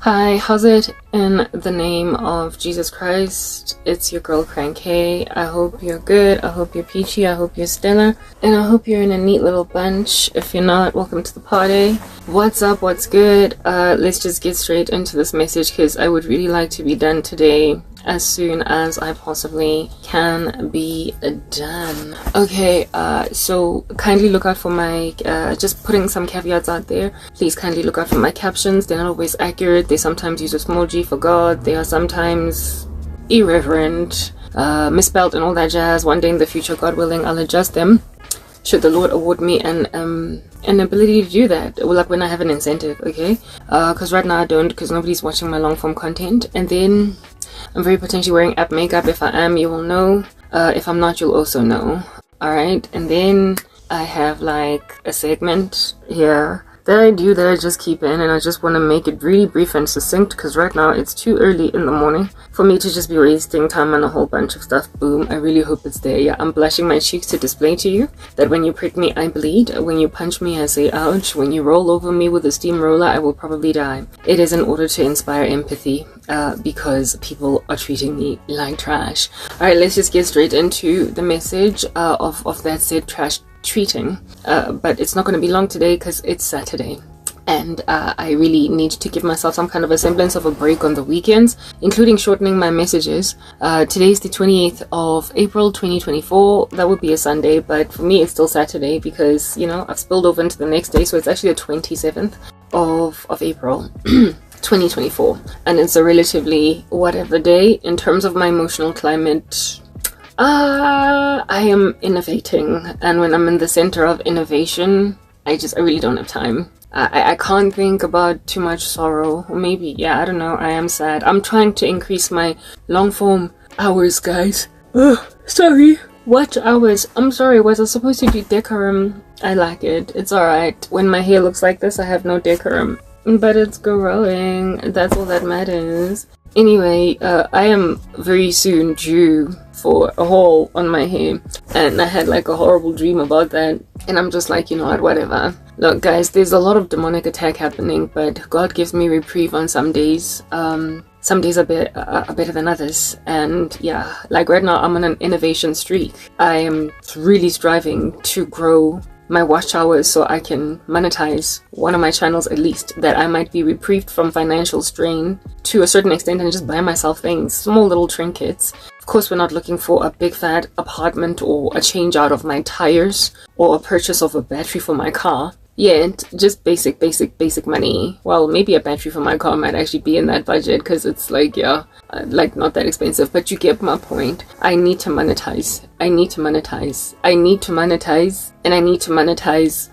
Hi, how's it? In the name of Jesus Christ, it's your girl Cranky. I hope you're good, I hope you're peachy, I hope you're stellar, and I hope you're in a neat little bunch. If you're not, welcome to the party. What's up, what's good? Let's just get straight into this message because I would really like to be done today as soon as I possibly can be done. Okay, so kindly look out for my, just putting some caveats out there. Please kindly look out for my captions. They're not always accurate. They sometimes use a small g for God. They are sometimes irreverent, misspelled and all that jazz. One day in the future, God willing, I'll adjust them. Should the Lord award me an ability to do that, well, like when I have an incentive, okay? Because right now I don't, because nobody's watching my long form content. And then I'm very potentially wearing app makeup. If I am, you will know. If I'm not, you'll also know. Alright, and then I have like a segment here that I do that I just keep in, and I just want to make it really brief and succinct because right now it's too early in the morning for me to just be wasting time on a whole bunch of stuff. Boom, I really hope it's there. Yeah, I'm blushing my cheeks to display to you that when you prick me, I bleed. When you punch me, I say ouch. When you roll over me with a steamroller, I will probably die. It is in order to inspire empathy because people are treating me like trash. Alright, let's just get straight into the message of that said trash treating, but it's not going to be long today because it's Saturday and I really need to give myself some kind of a semblance of a break on the weekends, including shortening my messages. Today's the 28th of April 2024. That would be a Sunday, but for me it's still Saturday because, you know, I've spilled over into the next day, so it's actually the 27th of April 2024, and it's a relatively whatever day in terms of my emotional climate. I am innovating, and when I'm in the center of innovation, I really don't have time. I can't think about too much sorrow, or maybe, yeah, I don't know, I am sad. I'm trying to increase my long form hours, guys. Sorry. Watch hours. I'm sorry, was I supposed to do decorum? I like it. It's alright. When my hair looks like this, I have no decorum. But it's growing. That's all that matters. Anyway, I am very soon due for a haul on my hair, and I had like a horrible dream about that, and I'm just like, you know what, whatever. Look guys, there's a lot of demonic attack happening, but God gives me reprieve on some days. Some days are better than others, and yeah, like right now I'm on an innovation streak. I am really striving to grow my watch hours so I can monetize one of my channels at least, that I might be reprieved from financial strain to a certain extent and just buy myself things, small little trinkets. Of course, we're not looking for a big fat apartment or a change out of my tires or a purchase of a battery for my car. Yeah, just basic money. Well, maybe a battery for my car might actually be in that budget because it's like, yeah, like not that expensive, but you get my point. I need to monetize. I need to monetize. I need to monetize. And I need to monetize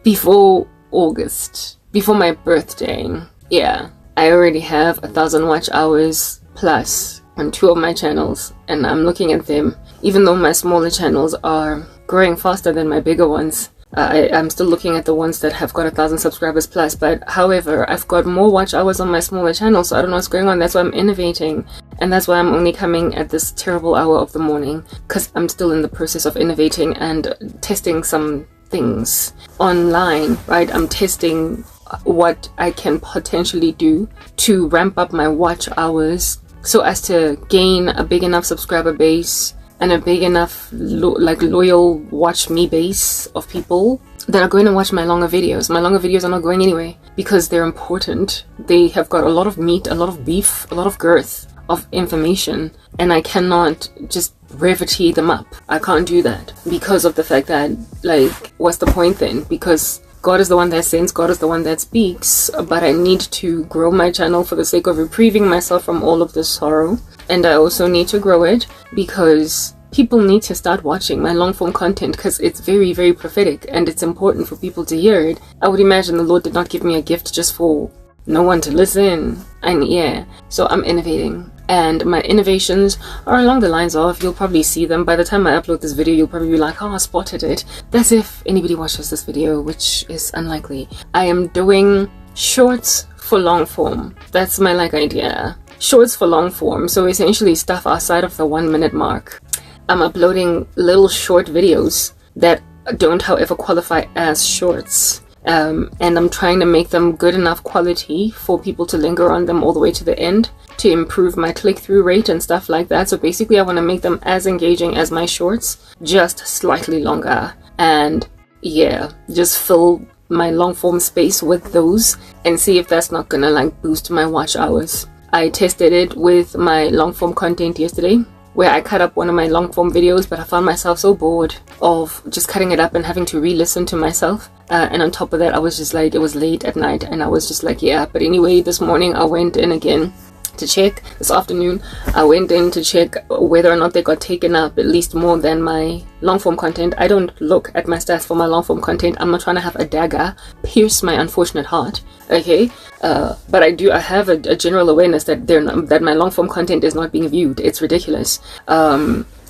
before August, before my birthday. Yeah, I already have 1,000 watch hours plus on 2 of my channels, and I'm looking at them. Even though my smaller channels are growing faster than my bigger ones, I'm still looking at the ones that have got 1,000 subscribers plus, but however, I've got more watch hours on my smaller channel, so I don't know what's going on. That's why I'm innovating, and that's why I'm only coming at this terrible hour of the morning, because I'm still in the process of innovating and testing some things online, right? I'm testing what I can potentially do to ramp up my watch hours so as to gain a big enough subscriber base and a big enough loyal watch me base of people that are going to watch my longer videos. My longer videos are not going anyway because they're important. They have got a lot of meat, a lot of beef, a lot of girth of information, and I cannot just brevity them up. I can't do that because of the fact that, like, what's the point then? Because God is the one that sends, God is the one that speaks, but I need to grow my channel for the sake of reprieving myself from all of this sorrow. And I also need to grow it because people need to start watching my long form content because it's very, very prophetic and it's important for people to hear it. I would imagine the Lord did not give me a gift just for no one to listen. And yeah, so I'm innovating. And my innovations are along the lines of, you'll probably see them by the time I upload this video. You'll probably be like, oh, I spotted it. That's if anybody watches this video, which is unlikely. I am doing shorts for long form. That's my idea. Shorts for long form, so essentially stuff outside of the 1 minute mark. I'm uploading little short videos that don't however qualify as shorts, and I'm trying to make them good enough quality for people to linger on them all the way to the end to improve my click-through rate and stuff like that. So basically I want to make them as engaging as my shorts, just slightly longer, and yeah, just fill my long form space with those and see if that's not gonna like boost my watch hours. I tested it with my long form content yesterday, where I cut up one of my long form videos, but I found myself so bored of just cutting it up and having to re-listen to myself. And on top of that, I was just like, it was late at night and I was just like, yeah. But anyway, this morning I went in again to check. This afternoon I went in to check whether or not they got taken up at least more than my long form content. I don't look at my stats for my long form content. I'm not trying to have a dagger pierce my unfortunate heart, okay? But I have a general awareness that that my long form content is not being viewed. It's ridiculous,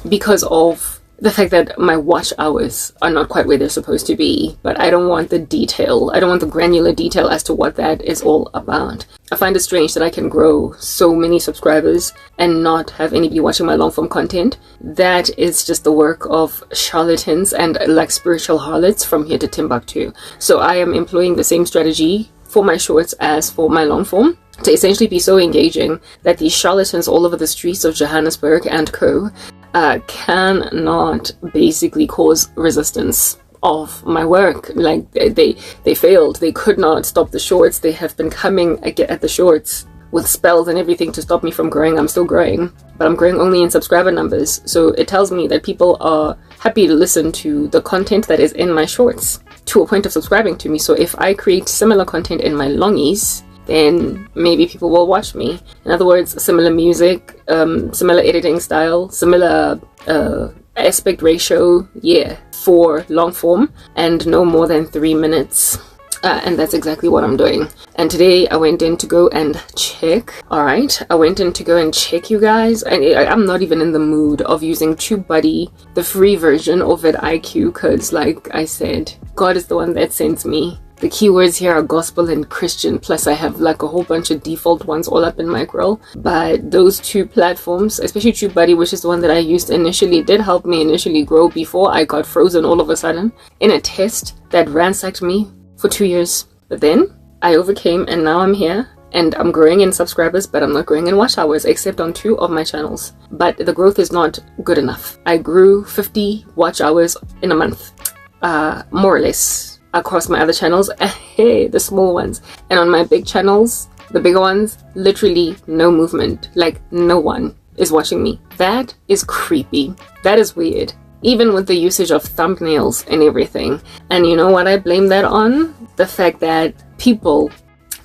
because of the fact that my watch hours are not quite where they're supposed to be. But I don't want the detail. I don't want the granular detail as to what that is all about. I find it strange that I can grow so many subscribers and not have anybody watching my long form content. That is just the work of charlatans and like spiritual harlots from here to Timbuktu. So I am employing the same strategy for my shorts as for my long form, to essentially be so engaging that these charlatans all over the streets of Johannesburg and co cannot basically cause resistance of my work. Like they failed. They could not stop the shorts. They have been coming at the shorts with spells and everything to stop me from growing. I'm still growing, but I'm growing only in subscriber numbers. So it tells me that people are happy to listen to the content that is in my shorts to a point of subscribing to me. So if I create similar content in my longies, then maybe people will watch me. In other words, similar music, similar editing style, similar aspect ratio, yeah, for long form, and no more than 3 minutes. And that's exactly what I'm doing. And today I went in to go and check. Alright, I went in to go and check, you guys. And I'm not even in the mood of using TubeBuddy, the free version of vidIQ, because like I said, God is the one that sends me. The keywords here are gospel and Christian, plus I have like a whole bunch of default ones all up in my grill. But those two platforms, especially TubeBuddy, which is the one that I used initially, did help me initially grow before I got frozen all of a sudden in a test that ransacked me for 2 years. But then I overcame and now I'm here and I'm growing in subscribers, but I'm not growing in watch hours except on 2 of my channels. But the growth is not good enough. I grew 50 watch hours in a month, more or less, across my other channels, hey, the small ones. And on my big channels, the bigger ones, literally no movement. Like no one is watching me. That is creepy. That is weird. Even with the usage of thumbnails and everything. And you know what I blame that on? The fact that people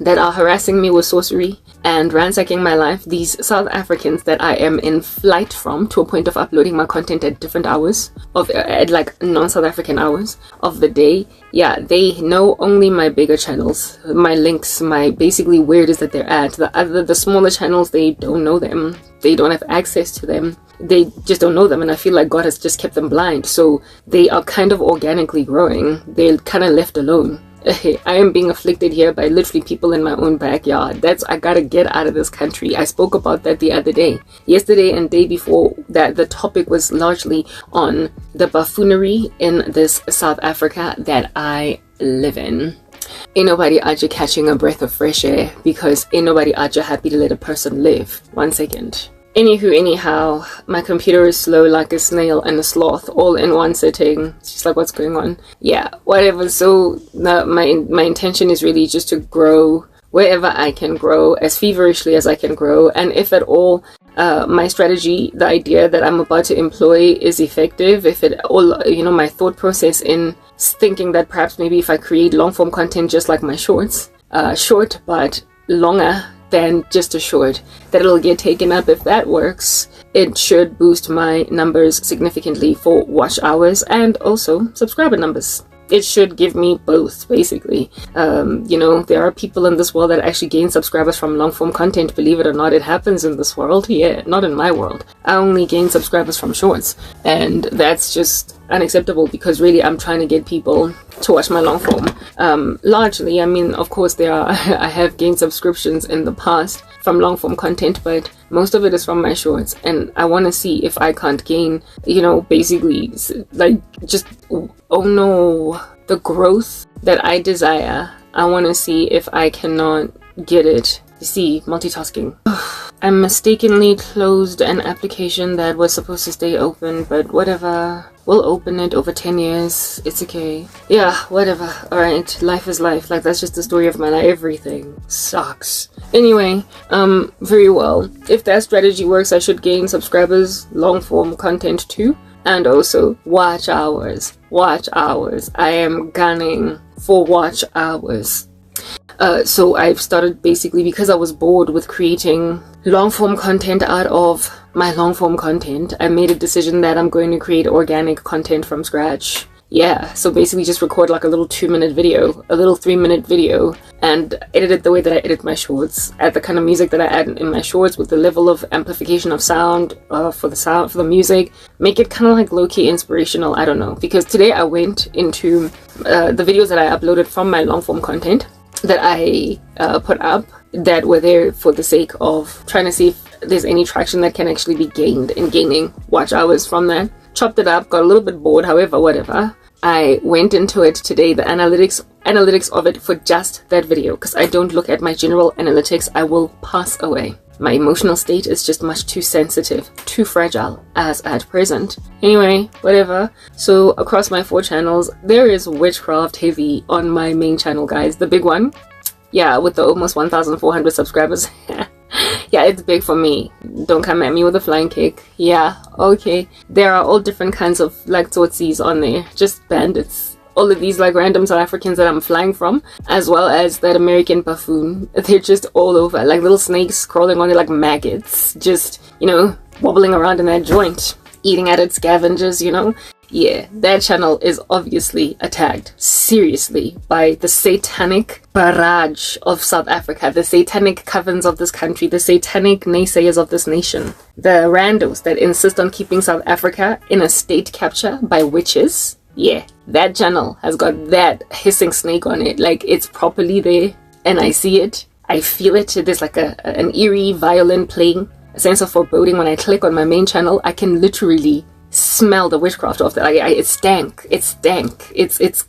that are harassing me with sorcery and ransacking my life, these South Africans that I am in flight from to a point of uploading my content at different hours at like non-South African hours of the day, yeah, they know only my bigger channels, my links, my basically where it is that they're at. The smaller channels, they don't know them. They don't have access to them. They just don't know them, and I feel like God has just kept them blind. So they are kind of organically growing. They're kind of left alone. I am being afflicted here by literally people in my own backyard. I gotta get out of this country. I spoke about that the other day. Yesterday and day before that, the topic was largely on the buffoonery in this South Africa that I live in. Ain't nobody out you catching a breath of fresh air, because ain't nobody out you happy to let a person live. 1 second. Anywho, anyhow, my computer is slow like a snail and a sloth all in one sitting. It's just like, what's going on? Yeah, whatever. So my intention is really just to grow wherever I can grow, as feverishly as I can grow. And if at all my strategy, the idea that I'm about to employ is effective, if it all, you know, my thought process in thinking that perhaps maybe if I create long form content just like my shorts, short but longer than just a short, that it'll get taken up. If that works, it should boost my numbers significantly for watch hours and also subscriber numbers. It should give me both, basically. You know, there are people in this world that actually gain subscribers from long form content. Believe it or not, it happens in this world. Yeah, not in my world. I only gain subscribers from shorts, and that's just unacceptable, because really I'm trying to get people to watch my long form. Largely, I mean, of course I have gained subscriptions in the past from long form content, but most of it is from my shorts, and I want to see if I can't gain, you know, basically like just, oh no, the growth that I desire, I want to see if I cannot get it. You see, multitasking. I mistakenly closed an application that was supposed to stay open, but whatever. We'll open it over 10 years. It's okay. Yeah, whatever. Alright, life is life. Like, that's just the story of my life. Everything sucks. Anyway, very well. If that strategy works, I should gain subscribers, long form content too. And also, watch hours. Watch hours. I am gunning for watch hours. So I've started basically, because I was bored with creating long form content out of my long form content, I made a decision that I'm going to create organic content from scratch. Yeah, so basically just record like a little 2-minute video, a little 3-minute video, and edit it the way that I edit my shorts, add the kind of music that I add in my shorts with the level of amplification of sound for the music, make it kind of like low-key inspirational, I don't know. Because today I went into the videos that I uploaded from my long form content that I put up, that were there for the sake of trying to see if there's any traction that can actually be gained in gaining watch hours from that. Chopped it up, got a little bit bored, however, whatever. I went into it today, the analytics of it for just that video, because I don't look at my general analytics. I will pass away. My emotional state is just much too sensitive, too fragile as at present. Anyway, whatever. So across my 4 channels, there is witchcraft heavy on my main channel, guys. The big one. Yeah, with the almost 1,400 subscribers. Yeah, it's big for me. Don't come at me with a flying kick. Yeah, okay. There are all different kinds of like Tsotsies on there. Just bandits. All of these like random South Africans that I'm flying from, as well as that American buffoon. They're just all over, like little snakes crawling on there like maggots, just, you know, wobbling around in that joint, eating at its scavengers, you know. Yeah, that channel is obviously attacked seriously by the satanic barrage of South Africa, the satanic covens of this country, the satanic naysayers of this nation, the randos that insist on keeping South Africa in a state capture by witches. Yeah, that channel has got that hissing snake on it. Like, it's properly there, and I see it, I feel it. There's like an eerie violin playing, a sense of foreboding. When I click on my main channel, I can literally smell the witchcraft of that. It stank. It's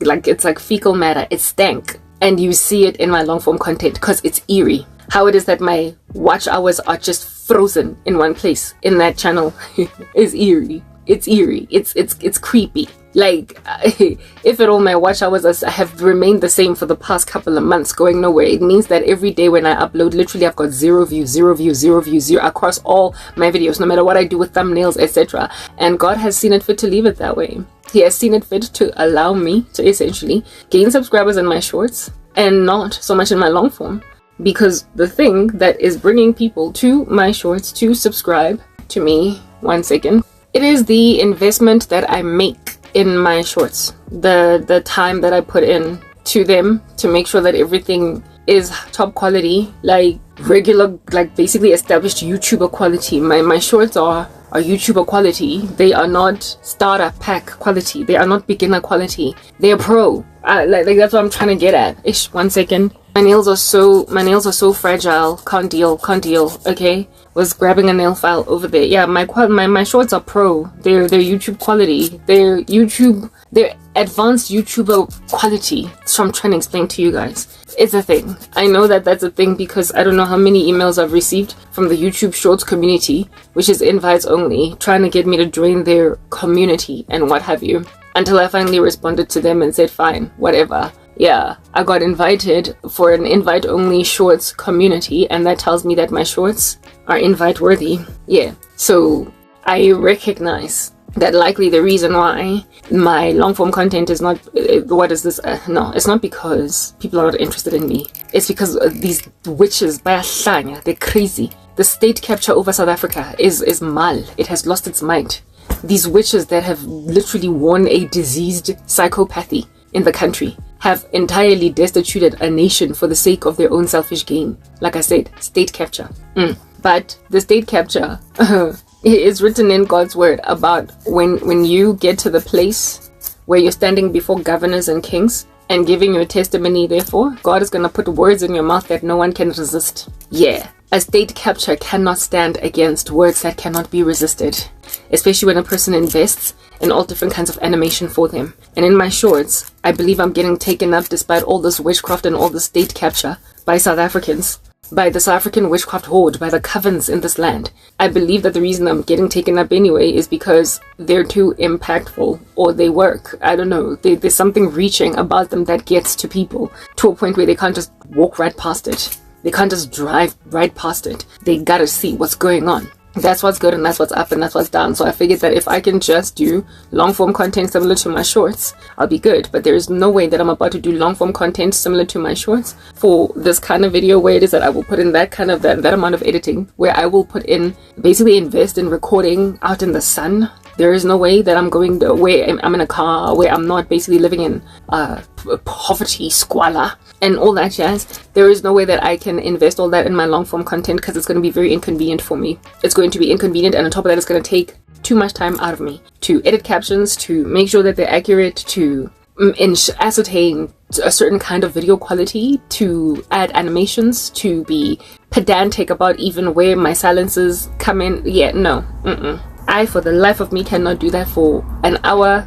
like fecal matter. It stank. And you see it in my long form content because it's eerie. How it is that my watch hours are just frozen in one place in that channel is eerie. It's eerie. It's creepy. Like, if at all my watch hours have remained the same for the past couple of months, going nowhere, it means that every day when I upload, literally I've got 0 views, 0 views, 0 views, 0 across all my videos, no matter what I do with thumbnails, etc. And God has seen it fit to leave it that way. He has seen it fit to allow me to essentially gain subscribers in my shorts and not so much in my long form. Because the thing that is bringing people to my shorts to subscribe to me, one second, it is the investment that I make in my shorts, the time that I put in to them to make sure that everything is top quality, like regular, like basically established YouTuber quality. My shorts are YouTuber quality. They are not starter pack quality. They are not beginner quality. They are pro. Like that's what I'm trying to get at. Ish, one second. My nails are so fragile. Can't deal. Okay, was grabbing a nail file over there. Yeah, my shorts are pro. They're YouTube quality. They're advanced YouTuber quality. So I'm trying to explain to you guys. It's a thing. I know that that's a thing because I don't know how many emails I've received from the YouTube Shorts community, which is invites only, trying to get me to join their community and what have you. Until I finally responded to them and said, fine, whatever. Yeah, I got invited for an invite-only shorts community, and that tells me that my shorts are invite-worthy. Yeah, so I recognize that likely the reason why my long-form content is not... what is this? No, it's not because people are not interested in me. It's because these witches, they're crazy. The state capture over South Africa is mal. It has lost its mind. These witches that have literally worn a diseased psychopathy in the country have entirely destituted a nation for the sake of their own selfish gain. Like I said, state capture. But the state capture is written in God's word about when you get to the place where you're standing before governors and kings and giving your testimony. Therefore, God is going to put words in your mouth that no one can resist. Yeah, A state capture cannot stand against words that cannot be resisted, especially when a person invests in all different kinds of animation for them. And in my shorts, I believe I'm getting taken up despite all this witchcraft and all this state capture by South Africans, by the South African witchcraft horde, by the covens in this land. I believe that the reason I'm getting taken up anyway is because they're too impactful, or they work. I don't know. There's something reaching about them that gets to people to a point where they can't just walk right past it. They can't just drive right past it. They gotta see what's going on. That's what's good and that's what's up and that's what's down. So I figured that if I can just do long form content similar to my shorts, I'll be good. But there is no way that I'm about to do long form content similar to my shorts for this kind of video, where it is that I will put in that kind of that amount of editing, where I will put in, basically invest in recording out in the sun. There is no way that I'm going to, where I'm in a car, where I'm not basically living in poverty, squalor, and all that jazz. There is no way that I can invest all that in my long form content, because it's going to be very inconvenient for me. It's going to be inconvenient, and on top of that, it's going to take too much time out of me to edit captions, to make sure that they're accurate, to ascertain a certain kind of video quality, to add animations, to be pedantic about even where my silences come in. Yeah, no. I, for the life of me, cannot do that for an hour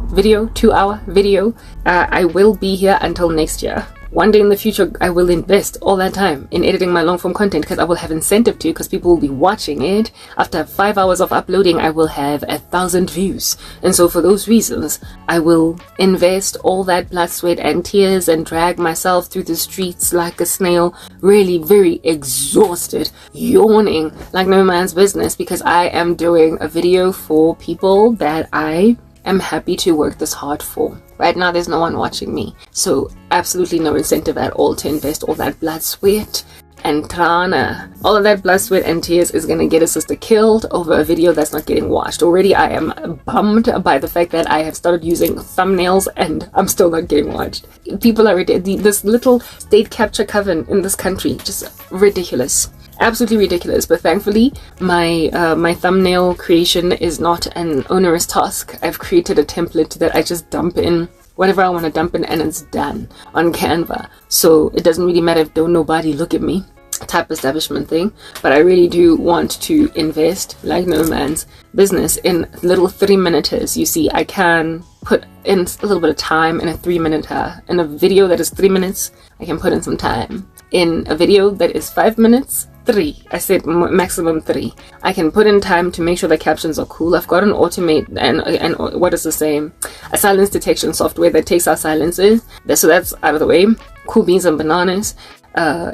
video, 2 hour video. I will be here until next year. One day in the future, I will invest all that time in editing my long form content, because I will have incentive to, because people will be watching it. After 5 hours of uploading, I will have 1,000 views. And so for those reasons, I will invest all that blood, sweat and tears and drag myself through the streets like a snail, really very exhausted, yawning like no man's business, because I am doing a video for people that I am happy to work this hard for. Right now, there's no one watching me, so absolutely no incentive at all to invest all that blood, sweat, and trana. All of that blood, sweat, and tears is gonna get a sister killed over a video that's not getting watched. Already, I am bummed by the fact that I have started using thumbnails and I'm still not getting watched. People are this little state capture coven in this country, just ridiculous. Absolutely ridiculous. But thankfully my my thumbnail creation is not an onerous task. I've created a template that I just dump in whatever I want to dump in, and it's done on Canva. So it doesn't really matter if don't nobody look at me type establishment thing. But I really do want to invest like no man's business in little 3-minuters. You see, I can put in a little bit of time in a 3-minute in a video that is 3 minutes. I can put in some time in a video that is 5 minutes. 3. I said maximum 3. I can put in time to make sure the captions are cool. I've got an automate and what is the same? A silence detection software that takes out silences. So that's out of the way. Cool beans and bananas.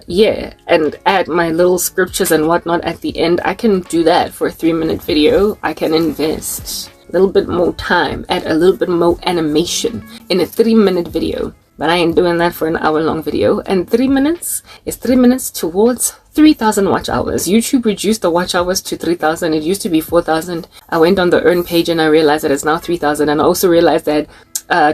Yeah, and add my little scriptures and whatnot at the end. I can do that for a 3-minute video. I can invest a little bit more time, add a little bit more animation in a 3-minute video. But I ain't doing that for an hour-long video. And 3 minutes is 3 minutes towards 3,000 watch hours. YouTube reduced the watch hours to 3,000. It used to be 4,000. I went on the earn page and I realized that it's now 3,000. And I also realized that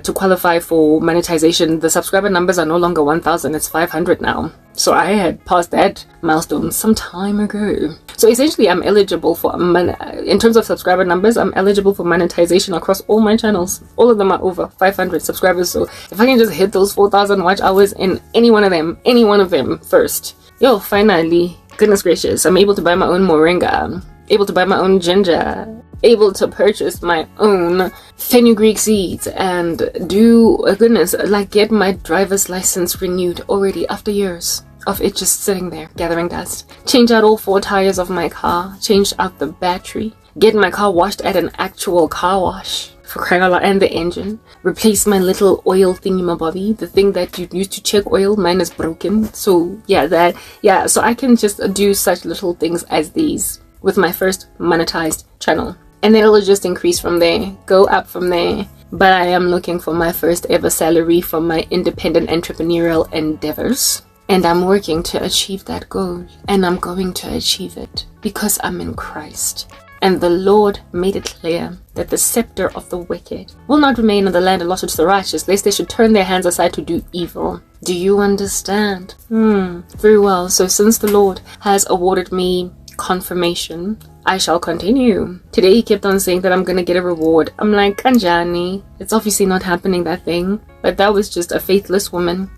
to qualify for monetization, the subscriber numbers are no longer 1,000. It's 500 now. So I had passed that milestone some time ago. So essentially, I'm eligible for, in terms of subscriber numbers, I'm eligible for monetization across all my channels. All of them are over 500 subscribers. So if I can just hit those 4,000 watch hours in any one of them first, yo, finally, goodness gracious, I'm able to buy my own moringa, able to buy my own ginger, able to purchase my own fenugreek seeds, and do, goodness, like get my driver's license renewed already after years of it just sitting there gathering dust. Change out all 4 tires of my car, change out the battery, get my car washed at an actual car wash, for crying out loud, and the engine, replace my little oil thingy-mabobby, the thing that you use to check oil. Mine is broken. So yeah, so I can just do such little things as these with my first monetized channel, and then it'll just increase from there, go up from there. But I am looking for my first ever salary from my independent entrepreneurial endeavors, and I'm working to achieve that goal, and I'm going to achieve it because I'm in Christ. And the Lord made it clear that the scepter of the wicked will not remain in the land allotted to the righteous, lest they should turn their hands aside to do evil. Do you understand? Very well. So since the Lord has awarded me confirmation, I shall continue. Today he kept on saying that I'm gonna get a reward. I'm like, Kanjani, it's obviously not happening, that thing. But that was just a faithless woman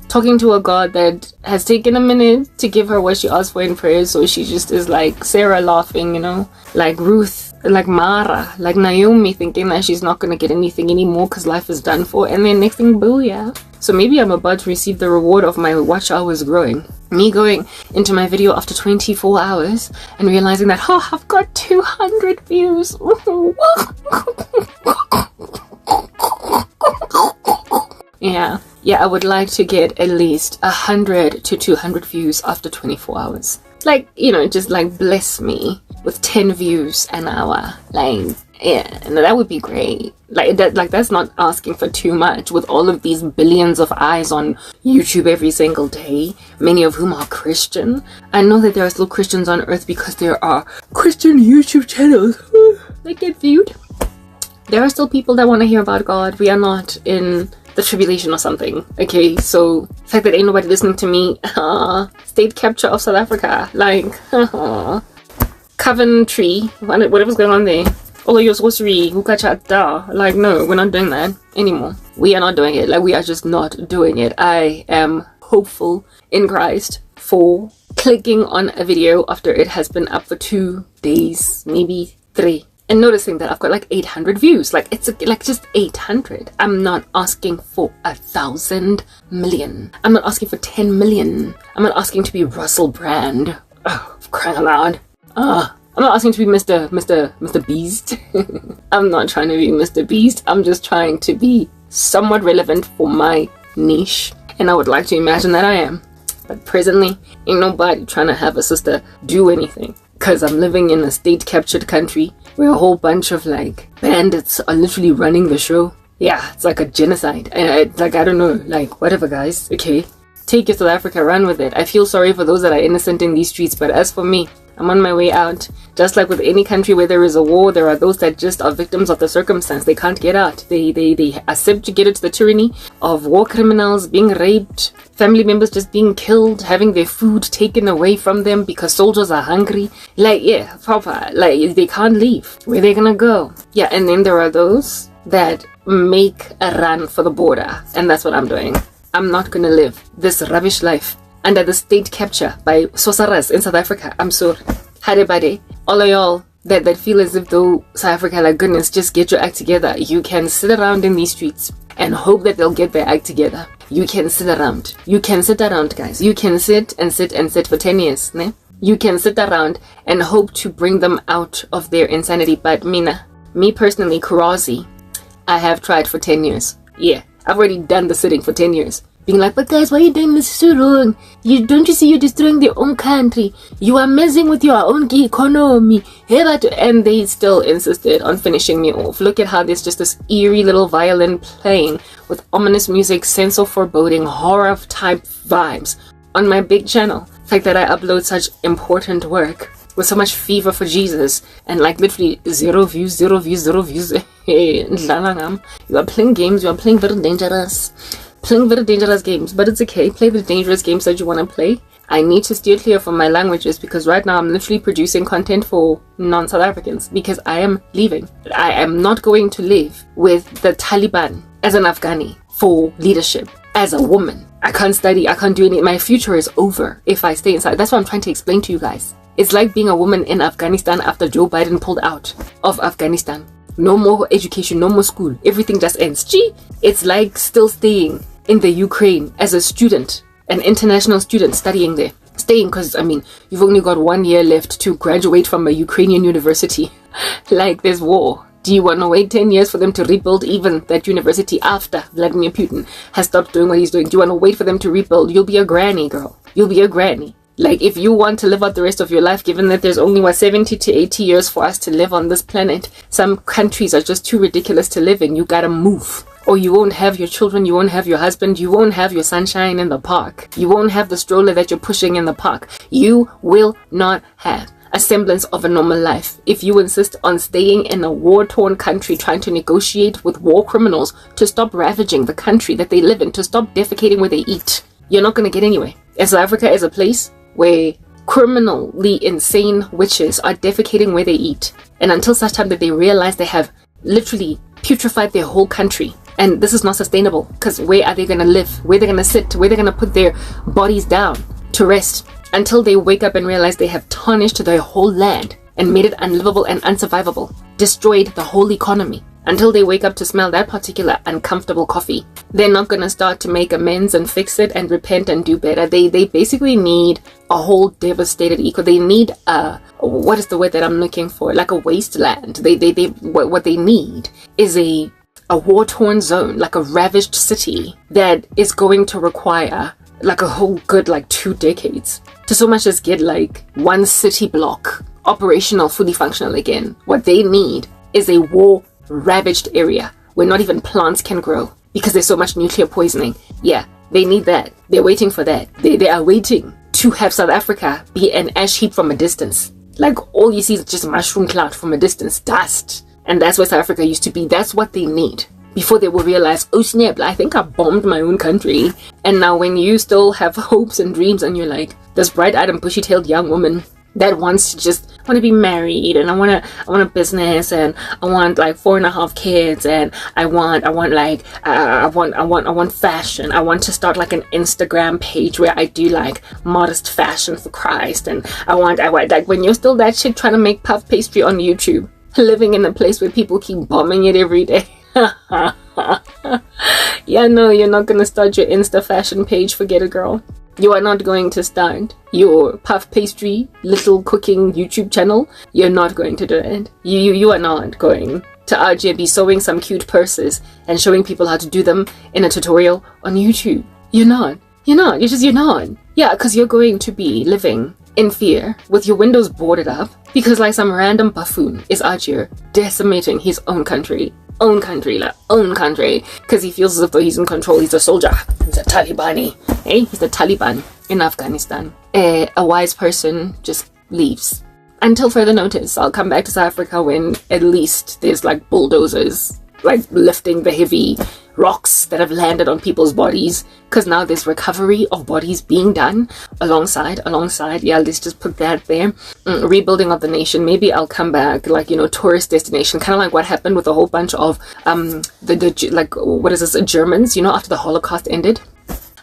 talking to a God that has taken a minute to give her what she asked for in prayer, so she just is like Sarah laughing, you know, like Ruth, like Mara, like Naomi, thinking that she's not gonna get anything anymore because life is done for, and then next thing, booyah. So maybe I'm about to receive the reward of my watch hours growing. Me going into my video after 24 hours and realizing that, oh, I've got 200 views. Yeah, I would like to get at least 100 to 200 views after 24 hours. Like, you know, just like bless me with 10 views an hour. Like, yeah, and that would be great. Like that's not asking for too much with all of these billions of eyes on YouTube every single day, many of whom are Christian. I know that there are still Christians on earth because there are Christian YouTube channels that get viewed. There are still people that want to hear about God. We are not in the tribulation or something. Okay, so the fact that ain't nobody listening to me, state capture of South Africa, like Coventry, whatever's going on there, all of your sorcery, like, no, we're not doing that anymore. We are not doing it. Like, we are just not doing it. I am hopeful in Christ for clicking on a video after it has been up for 2 days, maybe 3, and noticing that I've got like 800 views. Like, it's like just 800. I'm not asking for 1,000 million. I'm not asking for 10 million. I'm not asking to be Russell Brand. Oh, crying aloud. I'm not asking to be Mr. Beast. I'm not trying to be Mr. Beast. I'm just trying to be somewhat relevant for my niche. And I would like to imagine that I am. But presently, ain't nobody trying to have a sister do anything. Because I'm living in a state-captured country where a whole bunch of, like, bandits are literally running the show. Yeah, it's like a genocide. And I don't know, like, whatever, guys. Okay, take your South Africa, run with it. I feel sorry for those that are innocent in these streets, but as for me, I'm on my way out. Just like with any country where there is a war, there are those that just are victims of the circumstance. They can't get out. They are subjugated to the tyranny of war criminals, being raped, family members just being killed, having their food taken away from them because soldiers are hungry. Like, yeah, proper. Like, they can't leave. Where they gonna go? Yeah, and then there are those that make a run for the border. And that's what I'm doing. I'm not gonna live this rubbish life under the state capture by sorcerers in South Africa. I'm sorry. Hadebade. All of y'all that feel as if though South Africa, like, goodness, just get your act together. You can sit around in these streets and hope that they'll get their act together. You can sit around. You can sit around, guys. You can sit and sit and sit for 10 years. Ne? You can sit around and hope to bring them out of their insanity. But me personally, Kurazi, I have tried for 10 years. Yeah, I've already done the sitting for 10 years. Being like, but guys, why are you doing this so wrong? Don't you see you're destroying their own country? You are messing with your own economy. And they still insisted on finishing me off. Look at how there's just this eerie little violin playing with ominous music, sense of foreboding, horror type vibes on my big channel. The fact that I upload such important work with so much fever for Jesus and like literally 0 views. You are playing games, you are playing very dangerous. Playing very dangerous games, but it's okay. Play the dangerous games that you want to play. I need to steer clear from my languages because right now I'm literally producing content for non-South Africans because I am leaving. I am not going to live with the Taliban as an Afghani for leadership. As a woman, I can't study, I can't do anything. My future is over if I stay inside. That's what I'm trying to explain to you guys. It's like being a woman in Afghanistan after Joe Biden pulled out of Afghanistan. No more education, no more school. Everything just ends. Gee, it's like still staying in the Ukraine as a student, an international student studying there. Staying because, I mean, you've only got 1 year left to graduate from a Ukrainian university. Like, there's war. Do you want to wait 10 years for them to rebuild even that university after Vladimir Putin has stopped doing what he's doing? Do you want to wait for them to rebuild? You'll be a granny, girl. You'll be a granny. Like, if you want to live out the rest of your life, given that there's only, 70 to 80 years for us to live on this planet, some countries are just too ridiculous to live in. You gotta move. Or you won't have your children, you won't have your husband, you won't have your sunshine in the park. You won't have the stroller that you're pushing in the park. You will not have a semblance of a normal life if you insist on staying in a war-torn country trying to negotiate with war criminals to stop ravaging the country that they live in, to stop defecating where they eat. You're not going to get anywhere. And South Africa is a place where criminally insane witches are defecating where they eat. And until such time that they realize they have literally putrefied their whole country. And this is not sustainable, because where are they going to live? Where are they going to sit? Where are they going to put their bodies down to rest until they wake up and realize they have tarnished their whole land and made it unlivable and unsurvivable, destroyed the whole economy. Until they wake up to smell that particular uncomfortable coffee, they're not going to start to make amends and fix it and repent and do better. They basically need a whole devastated they need what is the word that I'm looking for? Like a wasteland. What they need is a war-torn zone, like a ravaged city that is going to require like a whole good 2 decades to so much as get like one city block operational, fully functional again. What they need is a war-ravaged area where not even plants can grow because there's so much nuclear poisoning. Yeah, they need that. They're waiting for that. They are waiting to have South Africa be an ash heap from a distance. Like all you see is just mushroom cloud from a distance, dust. And that's where South Africa used to be. That's what they need before they will realize, oh snap, I think I bombed my own country. And now when you still have hopes and dreams and you're like this bright-eyed and bushy-tailed young woman that wants to just want to be married, and I want a business, and I want like 4.5 kids, and I want fashion. I want to start like an Instagram page where I do like modest fashion for Christ, and I want like when you're still that shit trying to make puff pastry on YouTube, living in a place where people keep bombing it every day. Yeah, no, you're not gonna start your Insta fashion page. Forget it, girl. You are not going to start your puff pastry little cooking YouTube channel. You're not going to do it. You are not going to out here be sewing some cute purses and showing people how to do them in a tutorial on YouTube. You're not. You're not. You're not. Yeah, because you're going to be living in fear with your windows boarded up because like some random buffoon is out here decimating his own country. Own country, because he feels as if though he's in control. He's a soldier. He's a Talibani. Hey, he's the Taliban in Afghanistan. A wise person just leaves. Until further notice, I'll come back to South Africa when at least there's like bulldozers like lifting the heavy rocks that have landed on people's bodies, because now there's recovery of bodies being done alongside. Yeah, let's just put that there. Rebuilding of the nation. Maybe I'll come back like, tourist destination, kind of like what happened with a whole bunch of Germans, after the Holocaust ended,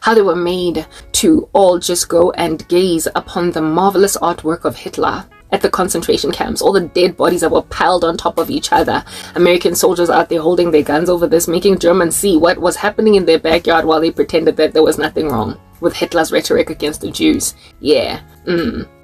how they were made to all just go and gaze upon the marvelous artwork of Hitler at the concentration camps, all the dead bodies that were piled on top of each other. American soldiers out there holding their guns over this, making Germans see what was happening in their backyard while they pretended that there was nothing wrong with Hitler's rhetoric against the Jews. Yeah.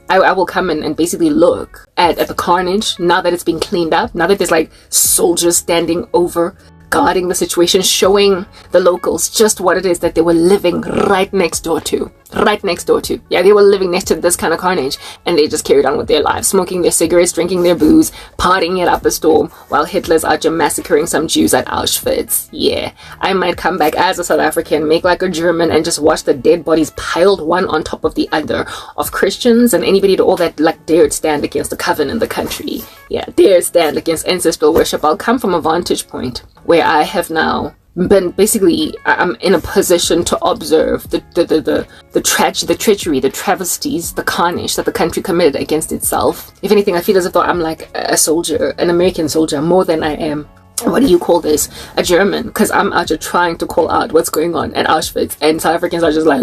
I will come in and basically look at the carnage now that it's been cleaned up, now that there's like soldiers standing over guarding the situation, showing the locals just what it is that they were living right next door to. Yeah, they were living next to this kind of carnage, and they just carried on with their lives, smoking their cigarettes, drinking their booze, partying it up a storm, while Hitler's out here massacring some Jews at Auschwitz. Yeah, I might come back as a South African, make like a German, and just watch the dead bodies piled one on top of the other of Christians and anybody to all that like dared stand against the covenant in the country. Yeah, dared stand against ancestral worship. I'll come from a vantage point where I have now been basically, I'm in a position to observe the tragedy, the treachery, the travesties, the carnage that the country committed against itself. If anything, I feel as if though I'm like a soldier, an American soldier, more than I am, what do you call this, a German, because I'm out here trying to call out what's going on at Auschwitz, and South Africans are just like,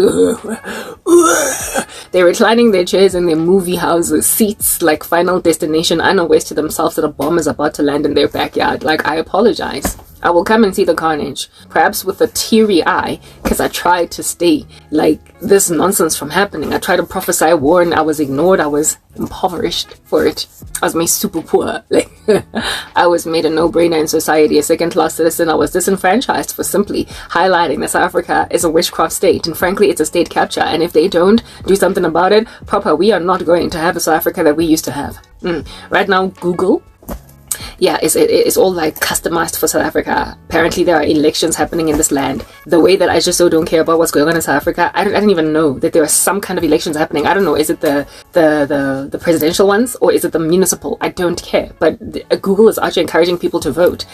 they're reclining their chairs in their movie houses, seats, like Final Destination, unawares to themselves that a bomb is about to land in their backyard. Like, I apologize. I will come and see the carnage, perhaps with a teary eye, because I tried to stay like this nonsense from happening. I tried to prophesy war and I was ignored. I was impoverished for it. I was made super poor. Like, I was made a no-brainer in society, a second-class citizen. I was disenfranchised for simply highlighting that South Africa is a witchcraft state, and frankly, it's a state capture. And if they don't do something about it, we are not going to have the South Africa that we used to have. Right now, Google, yeah, it's all like customized for South Africa. Apparently there are elections happening in this land. The way that I just so don't care about what's going on in South Africa, I don't even know that there are some kind of elections happening. I don't know, is it the presidential ones or is it the municipal? I don't care. But Google is actually encouraging people to vote.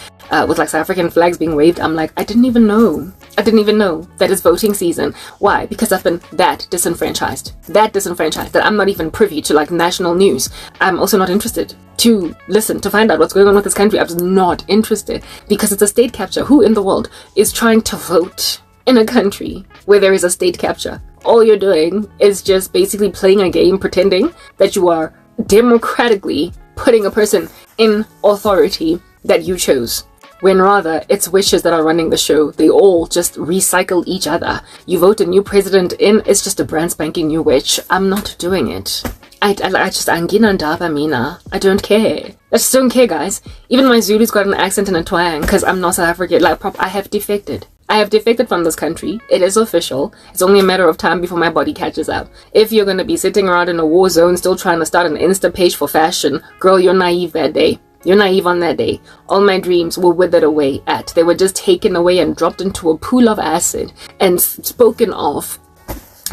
with like South African flags being waved. I'm like, I didn't even know that it's voting season. Why? Because I've been that disenfranchised that I'm not even privy to like national news. I'm also not interested to listen, to find out what's going on with this country. I'm just not interested because it's a state capture. Who in the world is trying to vote in a country where there is a state capture? All you're doing is just basically playing a game, pretending that you are democratically putting a person in authority that you chose, when rather it's witches that are running the show. They all just recycle each other. You vote a new president in, it's just a brand spanking new witch. I'm not doing it. I don't care. I just don't care, guys. Even my Zulu's got an accent and a twang because I'm not South African. Like, I have defected. I have defected from this country. It is official. It's only a matter of time before my body catches up. If you're going to be sitting around in a war zone still trying to start an Insta page for fashion, girl, you're naive that day. You're naive on that day. All my dreams were withered away they were just taken away and dropped into a pool of acid and spoken of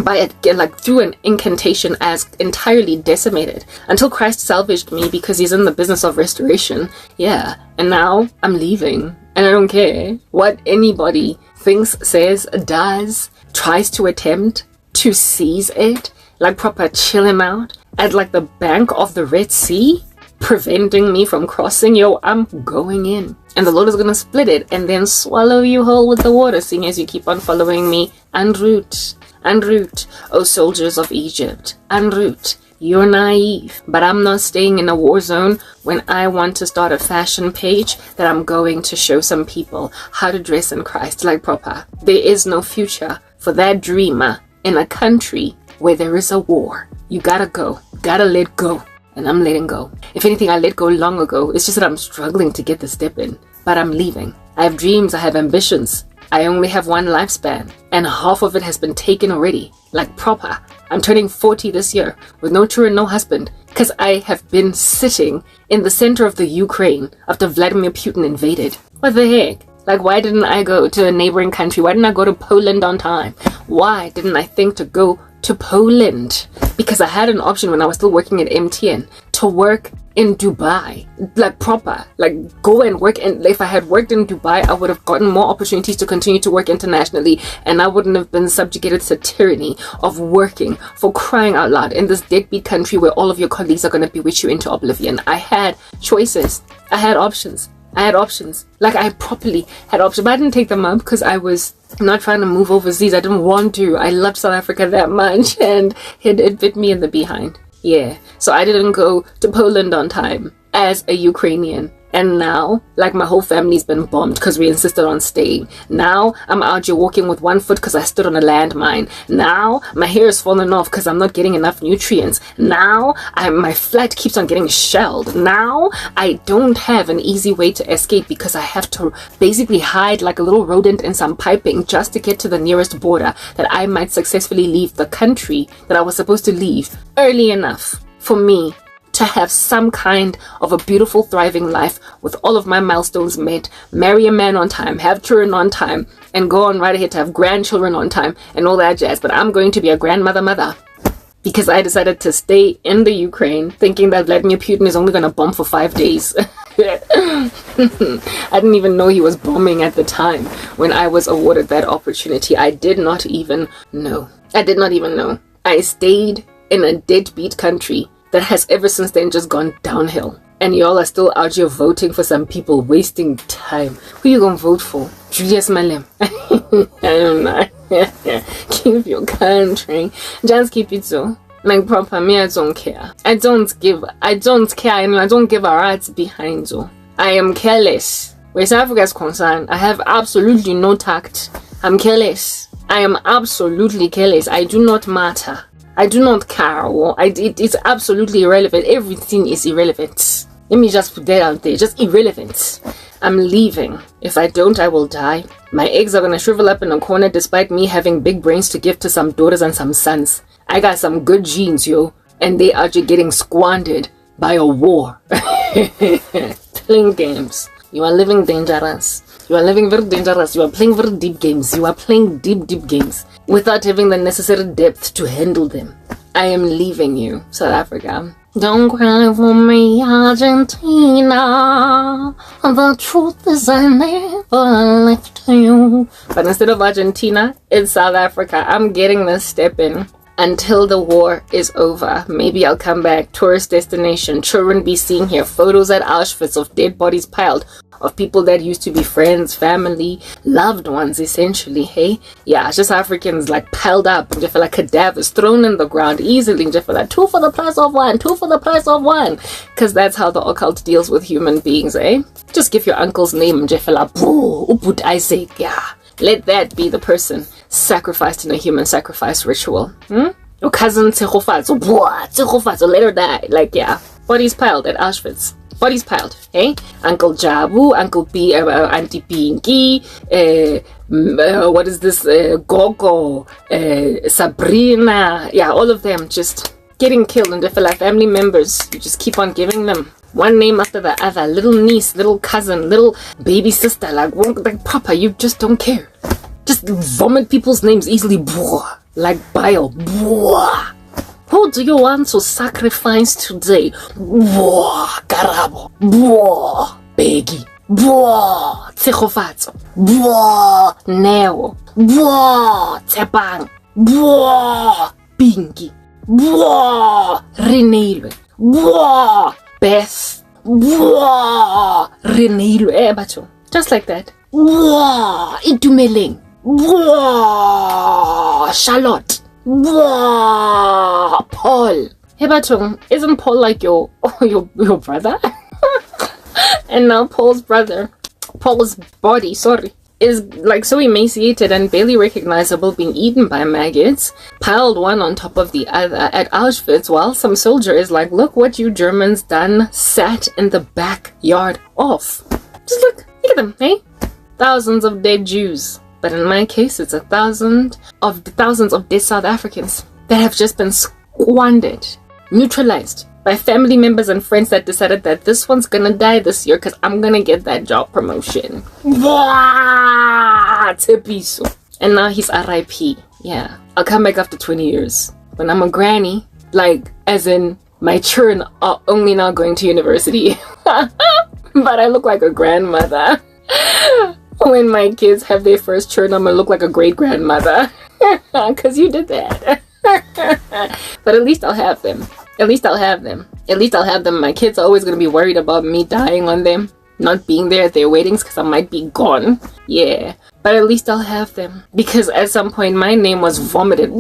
by through an incantation as entirely decimated until Christ salvaged me because he's in the business of restoration. Yeah, and now I'm leaving and I don't care what anybody thinks, says, does, tries to attempt to seize it, like proper chill him out at like the bank of the Red Sea, preventing me from crossing. Yo, I'm going in and the Lord is gonna split it and then swallow you whole with the water, seeing as you keep on following me en route. En route, O soldiers of Egypt, en route. You're naive, but I'm not staying in a war zone when I want to start a fashion page that I'm going to show some people how to dress in Christ like proper. There is no future for that dreamer in a country where there is a war. You gotta go, gotta let go, and I'm letting go. If anything, I let go long ago. It's just that I'm struggling to get the step in, but I'm leaving. I have dreams, I have ambitions. I only have one lifespan, and half of it has been taken already, like proper. I'm turning 40 this year, with no children, no husband, because I have been sitting in the center of the Ukraine after Vladimir Putin invaded. What the heck? Like, why didn't I go to a neighboring country? Why didn't I go to Poland on time? Why didn't I think to go to Poland? Because I had an option when I was still working at MTN to work in Dubai, like proper, like go and work. And if I had worked in Dubai, I would have gotten more opportunities to continue to work internationally, and I wouldn't have been subjugated to tyranny of working, for crying out loud, in this deadbeat country where all of your colleagues are going to bewitch you into oblivion. I had choices. I had options. Like, I properly had options, but I didn't take them up because I was not trying to move overseas. I didn't want to. I loved South Africa that much, and it bit me in the behind. Yeah, so I didn't go to Poland on time as a Ukrainian. And now, like, my whole family's been bombed because we insisted on staying. Now, I'm out here walking with one foot because I stood on a landmine. Now, my hair is falling off because I'm not getting enough nutrients. Now, my flat keeps on getting shelled. Now, I don't have an easy way to escape because I have to basically hide like a little rodent in some piping just to get to the nearest border that I might successfully leave the country that I was supposed to leave early enough for me to have some kind of a beautiful, thriving life with all of my milestones met, marry a man on time, have children on time, and go on right ahead to have grandchildren on time and all that jazz. But I'm going to be a grandmother because I decided to stay in the Ukraine thinking that Vladimir Putin is only going to bomb for 5 days. I didn't even know he was bombing at the time when I was awarded that opportunity. I did not even know. I stayed in a deadbeat country that has ever since then just gone downhill. And y'all are still out here voting for some people, wasting time. Who you gonna vote for? Julius Malem? I don't know. Keep your country. Just keep it so. Like proper, me, I don't care. I don't care. I don't give a rat's behind you. I am careless. Where South Africa is concerned, I have absolutely no tact. I'm careless. I am absolutely careless. I do not matter. I do not care. It's absolutely irrelevant. Everything is irrelevant. Let me just put that out there. Just irrelevant. I'm leaving. If I don't, I will die. My eggs are gonna shrivel up in a corner despite me having big brains to give to some daughters and some sons. I got some good genes, yo. And they are just getting squandered by a war. Playing games. You are living dangerous. You are living very dangerous. You are playing very deep games. You are playing deep games without having the necessary depth to handle them. I am leaving you, South Africa. Don't cry for me, Argentina. The truth is I never left you. But instead of Argentina, it's South Africa. I'm getting this step in. Until the war is over. Maybe I'll come back. Tourist destination. Children be seen here. Photos at Auschwitz of dead bodies piled. Of people that used to be friends, family, loved ones, essentially, hey? Yeah, it's just Africans, like, piled up. Just like cadavers thrown in the ground easily. Just like, 2 for the price of 1. 2 for the price of 1. Because that's how the occult deals with human beings, eh? Just give your uncle's name. Just like, Uput Isaac, yeah. Let that be the person sacrificed in a human sacrifice ritual. Your cousin, Tsegofatso, let her die. Like, yeah. Bodies piled at Auschwitz. Bodies piled, hey? Uncle Jabu, Uncle P, Auntie Pinky, what is this? Gogo, Sabrina. Yeah, all of them just getting killed. And if they're like family members, you just keep on giving them one name after the other. Little niece, little cousin, little baby sister. Like proper, you just don't care. Just vomit people's names easily. Like bile. Who do you want to sacrifice today? Karabo. Peggy. Tsegofatso. Neo. Tsepang. Pinky. Renilwe. Beth. Renilwe. Bacho. Just like that. Itumeleng. Charlotte. Paul. Hey Batung, isn't Paul like your brother? And now Paul's body, is like so emaciated and barely recognizable, being eaten by maggots, piled one on top of the other at Auschwitz, while some soldier is like, look what you Germans done, sat in the backyard of. Just look at them, hey? Thousands of dead Jews. But in my case, it's thousands of dead South Africans that have just been squandered, neutralized by family members and friends that decided that this one's gonna die this year because I'm gonna get that job promotion. And now he's RIP. Yeah, I'll come back after 20 years when I'm a granny, like as in my children are only now going to university. But I look like a grandmother. When my kids have their first children, I'm gonna look like a great-grandmother. Because you did that. But at least I'll have them. At least I'll have them. My kids are always gonna be worried about me dying on them. Not being there at their weddings because I might be gone. Yeah. But at least I'll have them. Because at some point my name was vomited.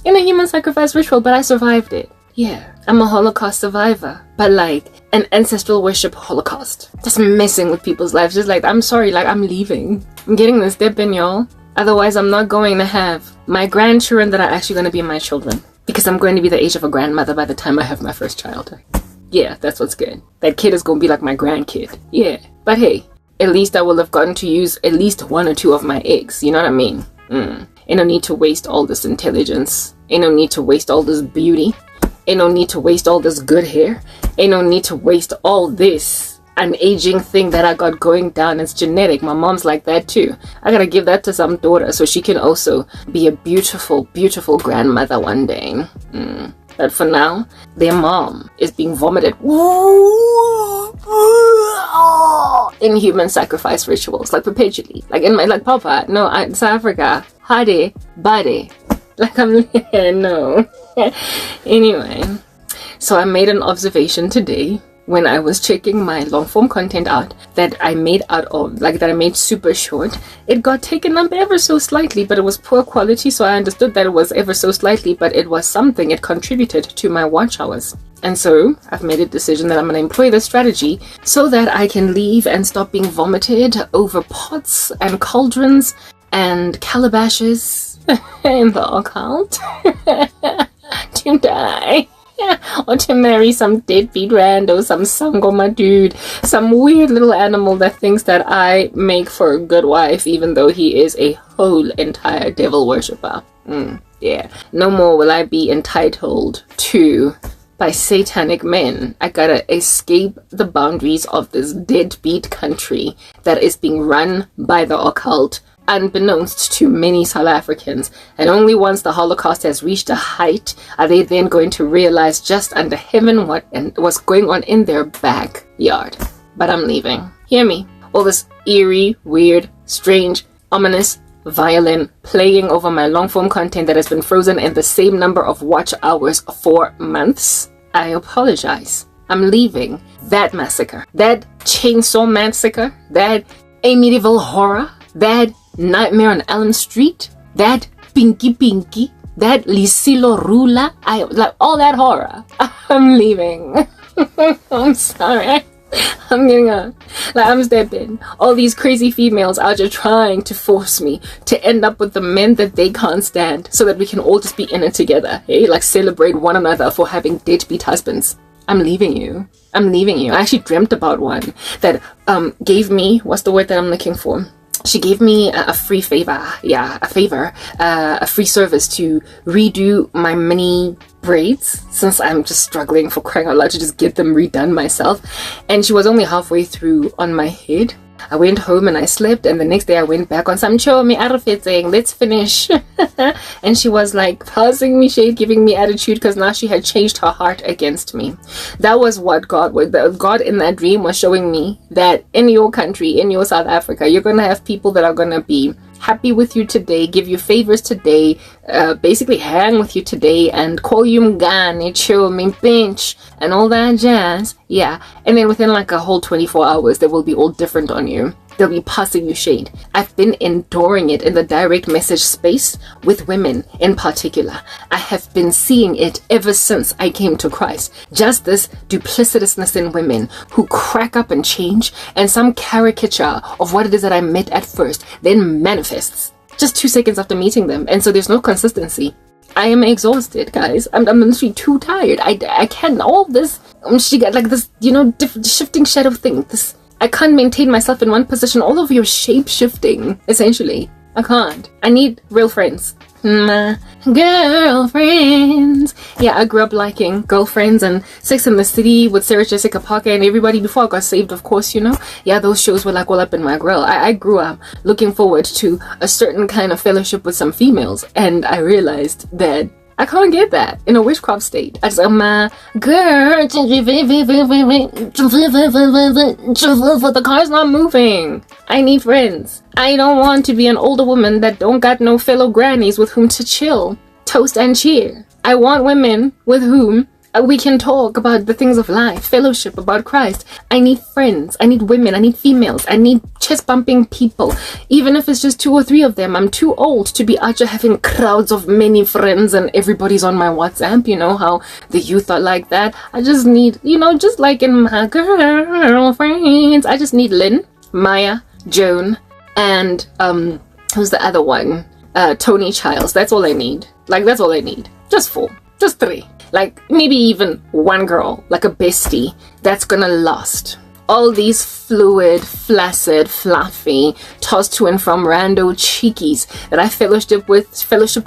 In a human sacrifice ritual, but I survived it. Yeah, I'm a Holocaust survivor, but like an ancestral worship Holocaust. Just messing with people's lives. Just like, I'm sorry, like I'm leaving. I'm getting this dip in, y'all. Otherwise, I'm not going to have my grandchildren that are actually going to be my children. Because I'm going to be the age of a grandmother by the time I have my first child. Yeah, that's what's good. That kid is going to be like my grandkid. Yeah, but hey, at least I will have gotten to use at least 1 or 2 of my eggs. You know what I mean? Ain't no need to waste all this intelligence. Ain't no need to waste all this beauty. Ain't no need to waste all this good hair. Ain't no need to waste all this an aging thing that I got going down. It's genetic. My mom's like that too. I gotta give that to some daughter so she can also be a beautiful, beautiful grandmother one day. But for now, their mom is being vomited in human sacrifice rituals, like perpetually. Like in my, like Papa, no, South Africa, Hade, Bade. Like I'm here, no. Anyway, so I made an observation today when I was checking my long form content out that I made out of, like that I made super short. It got taken up ever so slightly, but it was poor quality, so I understood that it was ever so slightly, but it was something. It contributed to my watch hours. And so I've made a decision that I'm going to employ this strategy so that I can leave and stop being vomited over pots and cauldrons and calabashes in the occult to die. Or to marry some deadbeat rando, some sangoma dude, some weird little animal that thinks that I make for a good wife, even though he is a whole entire devil worshipper. Yeah, no more will I be entitled to by satanic men. I gotta escape the boundaries of this deadbeat country that is being run by the occult. unbeknownst to many South Africans. And only once the Holocaust has reached a height are they then going to realize just under heaven what's going on in their backyard. But I'm leaving. Hear me. All this eerie, weird, strange, ominous violin playing over my long form content that has been frozen in the same number of watch hours for months. I apologize. I'm leaving. That massacre, that chainsaw massacre, that Amityville horror, that Nightmare on Elm Street, that Pinky, that Lisilo Rula, like all that horror. I'm leaving. I'm sorry. I'm getting up. Like, I'm stepping. All these crazy females are just trying to force me to end up with the men that they can't stand so that we can all just be in it together. Hey, like celebrate one another for having deadbeat husbands. I'm leaving you. I'm leaving you. I actually dreamt about one that gave me, what's the word that I'm looking for? She gave me a free favor. Yeah, a free service to redo my mini braids, since I'm just struggling, for crying out loud, to just get them redone myself. And she was only halfway through on my head. I went home and I slept, and the next day I went back on some show me outfit saying, let's finish. And she was like passing me shade, giving me attitude, because now she had changed her heart against me. That was what God in that dream was showing me, that in your country, in your South Africa, you're gonna have people that are gonna be happy with you today, give you favors today, basically hang with you today and call you mngani, chill, pinch, and all that jazz. Yeah, and then within like a whole 24 hours, they will be all different on you. They'll be passing you shade. I've been enduring it in the direct message space with women in particular. I have been seeing it ever since I came to Christ. Just this duplicitousness in women who crack up and change, and some caricature of what it is that I met at first then manifests just 2 seconds after meeting them. And so there's no consistency. I am exhausted, guys. I'm literally too tired. I can't, all this, she got like this, different shifting shadow thing. I can't maintain myself in one position. All of your shape shifting, essentially. I can't. I need real friends. My girlfriends. Yeah, I grew up liking Girlfriends and Sex and the City with Sarah Jessica Parker and everybody before I got saved, of course, Yeah, those shows were like all up in my grill. I grew up looking forward to a certain kind of fellowship with some females, and I realized that I can't get that in a witchcraft state. I just, my girl, the car's not moving. I need friends. I don't want to be an older woman that don't got no fellow grannies with whom to chill, toast, and cheer. I want women with whom we can talk about the things of life, fellowship about Christ. I need friends. I need women. I need females. I need chest-bumping people. Even if it's just 2 or 3 of them. I'm too old to be out here having crowds of many friends and everybody's on my WhatsApp. You know how the youth are like that. I just need, just like in my girlfriends, I just need Lynn, Maya, Joan, and who's the other one? Tony Childs. That's all I need. Like, that's all I need. Just 4. Just 3. Like, maybe even 1 girl, like a bestie, that's gonna last. All these fluid, flaccid, fluffy, tossed to and from rando cheekies that I fellowshipped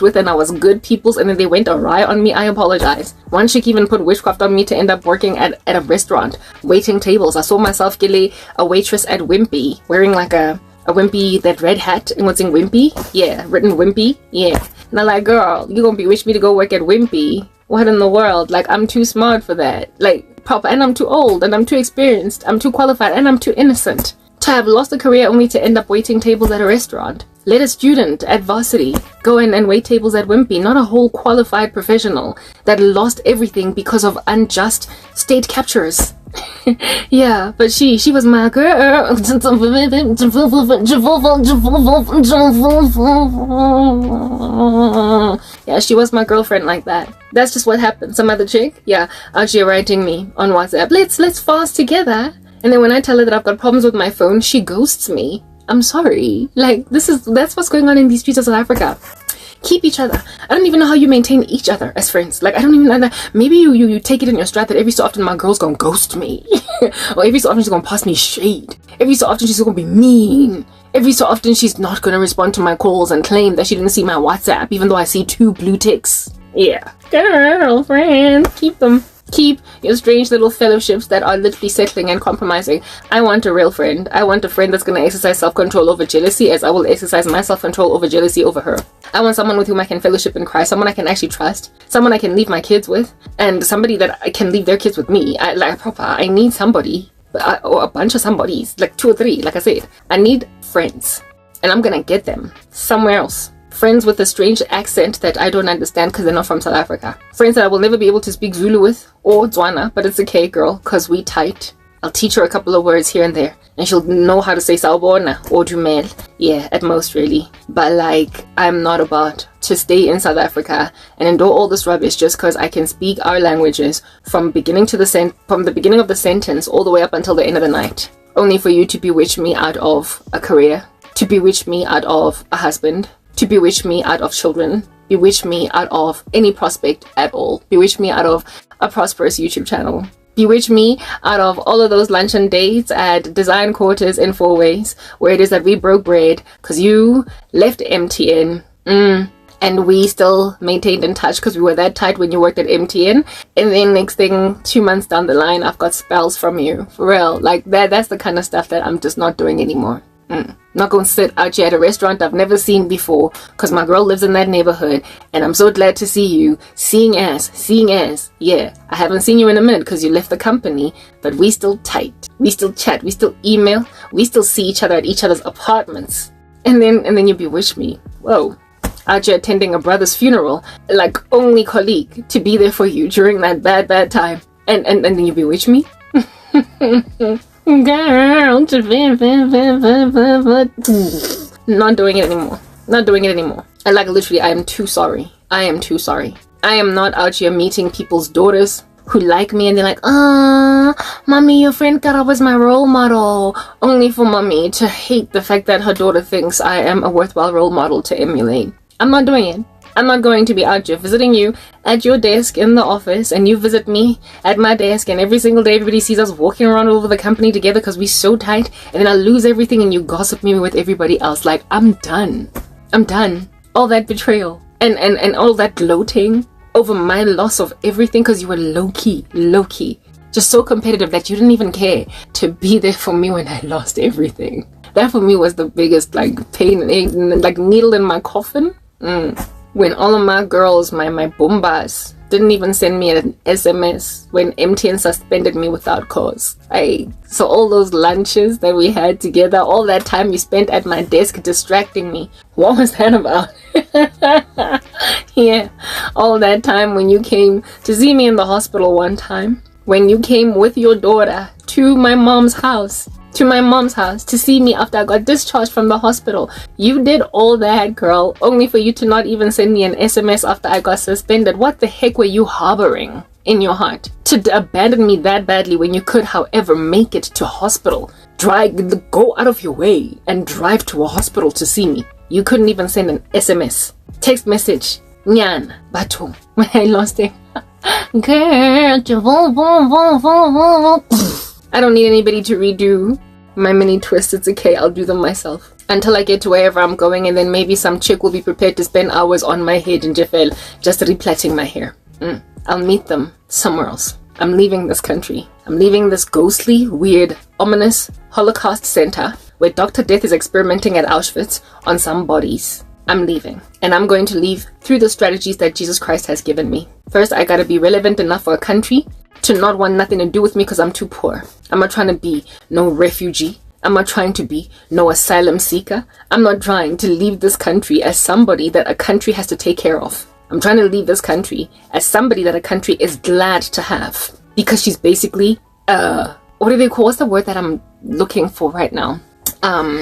with, and I was good peoples, and then they went awry on me. I apologize. One chick even put witchcraft on me to end up working at a restaurant, waiting tables. I saw myself gilly a waitress at Wimpy, wearing like a Wimpy, that red hat, and what's in Wimpy? Yeah, written Wimpy. Yeah. And I'm like, girl, you gonna be wish me to go work at Wimpy? What in the world? Like, I'm too smart for that. Like, proper, and I'm too old, and I'm too experienced, I'm too qualified, and I'm too innocent to have lost a career only to end up waiting tables at a restaurant. Let a student at varsity go in and wait tables at Wimpy, not a whole qualified professional that lost everything because of unjust state captures. Yeah, but she was my girl. Yeah, she was my girlfriend like that. That's just what happened. Some other chick, yeah, out here writing me on WhatsApp, let's fast together. And then when I tell her that I've got problems with my phone, she ghosts me. I'm sorry. Like, that's what's going on in these streets of South Africa. Keep each other. I don't even know how you maintain each other as friends. Like, I don't even know. Maybe you take it in your stride that every so often my girl's gonna ghost me. Or every so often she's gonna pass me shade. Every so often she's gonna be mean. Every so often she's not gonna respond to my calls and claim that she didn't see my WhatsApp, even though I see 2 blue ticks. Yeah. Girlfriend. Keep them. Keep your strange little fellowships that are literally settling and compromising. I want a real friend. I want a friend that's going to exercise self-control over jealousy as I will exercise my self-control over jealousy over her. I want someone with whom I can fellowship in Christ, someone I can actually trust, someone I can leave my kids with, and somebody that I can leave their kids with me. I need somebody, or a bunch of somebodies, like 2 or 3, like I said. I need friends, and I'm going to get them somewhere else. Friends with a strange accent that I don't understand because they're not from South Africa. Friends that I will never be able to speak Zulu with or Tswana, but it's okay, girl, because we tight. I'll teach her a couple of words here and there, and she'll know how to say sawubona or dumela. Yeah, at most, really. But like, I'm not about to stay in South Africa and endure all this rubbish just because I can speak our languages from the beginning of the sentence all the way up until the end of the night, only for you to bewitch me out of a career, to bewitch me out of a husband, to bewitch me out of children, bewitch me out of any prospect at all, bewitch me out of a prosperous YouTube channel, bewitch me out of all of those luncheon dates at design quarters in 4 ways, where it is that we broke bread because you left MTN, and we still maintained in touch because we were that tight when you worked at MTN, and then next thing, 2 months down the line, I've got spells from you, for real. Like that's the kind of stuff that I'm just not doing anymore. Not going to sit out here at a restaurant I've never seen before because my girl lives in that neighborhood, and I'm so glad to see you. Seeing as. Yeah, I haven't seen you in a minute because you left the company, but we still tight. We still chat. We still email. We still see each other at each other's apartments. And then you bewitch me. Whoa. Out here attending a brother's funeral, like only colleague to be there for you during that bad time. And then you bewitch me? Girl, not doing it anymore. Not doing it anymore. And like literally, I am too sorry. I am not out here meeting people's daughters who like me and they're like, mommy, your friend Kara was my role model, only for mommy to hate the fact that her daughter thinks I am a worthwhile role model to emulate. I'm not doing it. I'm not going to be out here visiting you at your desk in the office, and you visit me at my desk, and every single day everybody sees us walking around all over the company together because we're so tight, and then I lose everything and you gossip me with everybody else. Like, I'm done. All that betrayal and all that gloating over my loss of everything because you were low-key, just so competitive that you didn't even care to be there for me when I lost everything. That for me was the biggest like pain and like needle in my coffin. When all of my girls, my boombas, didn't even send me an SMS when MTN suspended me without cause. So all those lunches that we had together, all that time you spent at my desk distracting me, what was that about? Yeah, all that time when you came to see me in the hospital one time, when you came with your daughter to my mom's house to see me after I got discharged from the hospital. You did all that, girl, only for you to not even send me an SMS after I got suspended. What the heck were you harboring in your heart to abandon me that badly when you could, however, make it to hospital? Go out of your way and drive to a hospital to see me. You couldn't even send an SMS, text message. Nyan, Batum, when I lost it. Girl, I don't need anybody to redo my mini twists. It's okay, I'll do them myself. Until I get to wherever I'm going, and then maybe some chick will be prepared to spend hours on my head in Jeffel just replaiting my hair. I'll meet them somewhere else. I'm leaving this country. I'm leaving this ghostly, weird, ominous Holocaust center where Dr. Death is experimenting at Auschwitz on some bodies. I'm leaving. And I'm going to leave through the strategies that Jesus Christ has given me. First, I gotta be relevant enough for a country to not want nothing to do with me because I'm too poor. I'm not trying to be no refugee. I'm not trying to be no asylum seeker. I'm not trying to leave this country as somebody that a country has to take care of. I'm trying to leave this country as somebody that a country is glad to have. Because she's basically, what do they call, what's the word that I'm looking for right now? A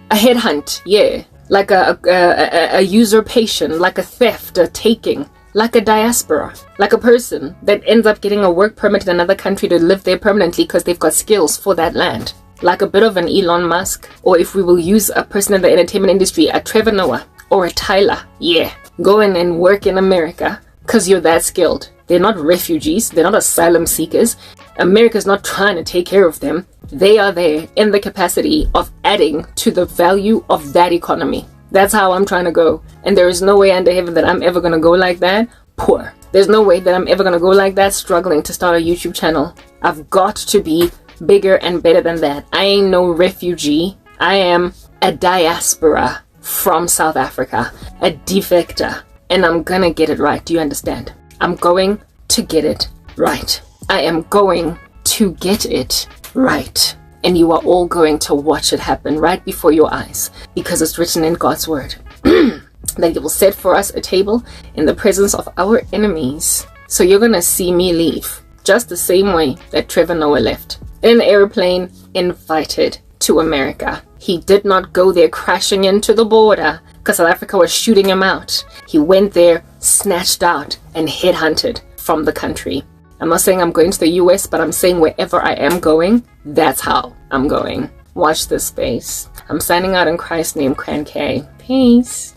headhunt, yeah. Like a usurpation, like a theft, a taking. Like a diaspora, like a person that ends up getting a work permit in another country to live there permanently because they've got skills for that land. Like a bit of an Elon Musk, or if we will use a person in the entertainment industry, a Trevor Noah or a Tyler. Yeah, go in and work in America because you're that skilled. They're not refugees, they're not asylum seekers. America's not trying to take care of them. They are there in the capacity of adding to the value of that economy. That's how I'm trying to go. And there is no way under heaven that I'm ever going to go like that. Poor. There's no way that I'm ever gonna go like that, struggling to start a YouTube channel. I've got to be bigger and better than that. I ain't no refugee. I am a diaspora from South Africa, a defector, and I'm gonna get it right. Do you understand? I'm going to get it right. I am going to get it right. And you are all going to watch it happen right before your eyes, because it's written in God's word that He will set for us a table in the presence of our enemies. So you're gonna see me leave just the same way that Trevor Noah left, in an airplane, invited to America. He did not go there crashing into the border because South Africa was shooting him out. He went there, snatched out, and headhunted from the country. I'm not saying I'm going to the US, but I'm saying wherever I am going, that's how I'm going. Watch this space. I'm signing out in Christ's name, Cran K. Peace.